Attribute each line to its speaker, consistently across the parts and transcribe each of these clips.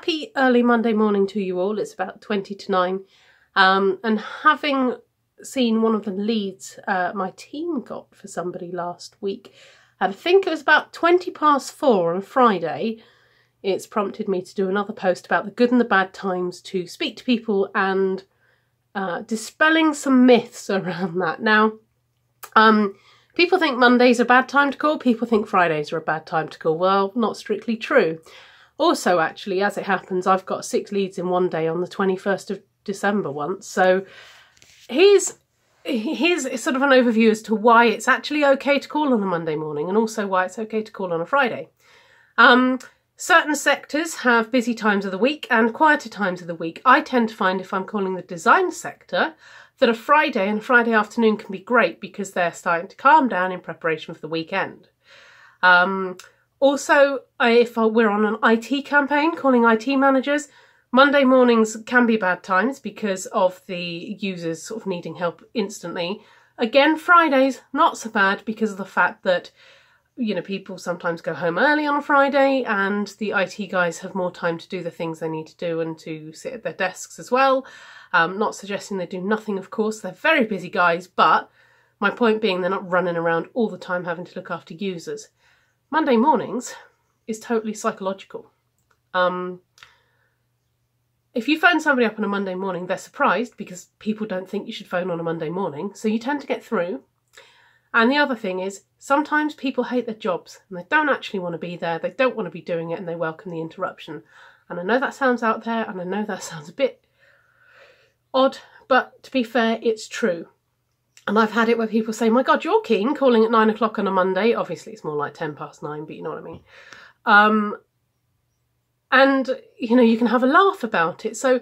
Speaker 1: happy early Monday morning to you all. It's about 20 to 9. And having seen one of the leads my team got for somebody last week, I think it was about 20 past 4 on Friday, it's prompted me to do another post about the good and the bad times to speak to people and dispelling some myths around that. Now, people think Monday's a bad time to call, people think Fridays are a bad time to call. Well, not strictly true. Also, actually, as it happens, I've got 6 leads in one day on the 21st of December once. So here's sort of an overview as to why it's actually okay to call on a Monday morning and also why it's okay to call on a Friday. Certain sectors have busy times of the week and quieter times of the week. I tend to find if I'm calling the design sector that a Friday and a Friday afternoon can be great because they're starting to calm down in preparation for the weekend. Also, if we're on an IT campaign, calling IT managers, Monday mornings can be bad times because of the users sort of needing help instantly. Again, Fridays, not so bad because of the fact that, you know, people sometimes go home early on a Friday and the IT guys have more time to do the things they need to do and to sit at their desks as well. Not suggesting they do nothing, of course. They're very busy guys, but my point being they're not running around all the time having to look after users. Monday mornings is totally psychological. If you phone somebody up on a Monday morning, they're surprised because people don't think you should phone on a Monday morning, so you tend to get through. And the other thing is, sometimes people hate their jobs and they don't actually want to be there, they don't want to be doing it, and they welcome the interruption. And I know that sounds out there, and I know that sounds a bit odd, but to be fair, it's true. And I've had it where people say, my God, you're keen calling at 9 o'clock on a Monday. Obviously, it's more like 10 past 9, but you know what I mean. And, you know, you can have a laugh about it. So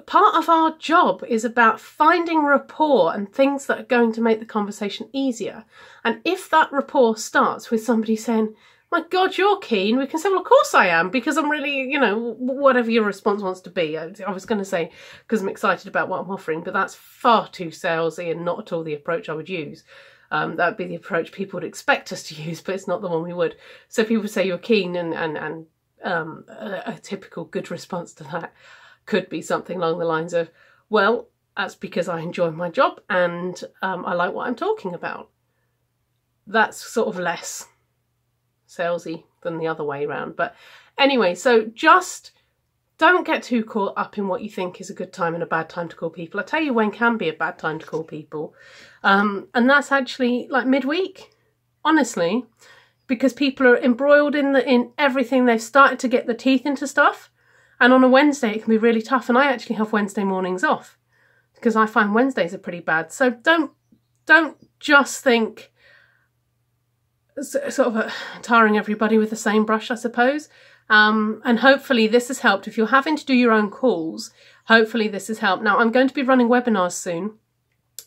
Speaker 1: part of our job is about finding rapport and things that are going to make the conversation easier. And if that rapport starts with somebody saying, my God, you're keen, we can say, well, of course I am, because I'm really, you know, whatever your response wants to be. I was going to say, because I'm excited about what I'm offering, but that's far too salesy and not at all the approach I would use. That would be the approach people would expect us to use, but it's not the one we would. So people say you're keen and a typical good response to that could be something along the lines of, well, that's because I enjoy my job and I like what I'm talking about. That's sort of less salesy than the other way around. But anyway, so just don't get too caught up in what you think is a good time and a bad time to call people. I tell you when can be a bad time to call people. And that's actually like midweek, honestly, because people are embroiled in everything. They've started to get the teeth into stuff. And on a Wednesday, it can be really tough. And I actually have Wednesday mornings off because I find Wednesdays are pretty bad. So don't just think sort of tarring everybody with the same brush, I suppose. And hopefully this has helped. If you're having to do your own calls, hopefully this has helped. Now, I'm going to be running webinars soon,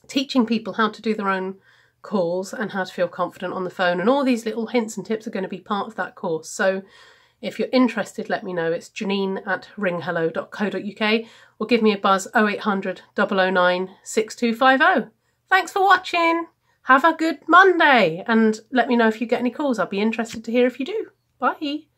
Speaker 1: teaching people how to do their own calls and how to feel confident on the phone. And all these little hints and tips are going to be part of that course. So if you're interested, let me know. It's janine@ringhello.co.uk or give me a buzz 0800 009 6250. Thanks for watching. Have a good Monday and let me know if you get any calls. I'll be interested to hear if you do. Bye.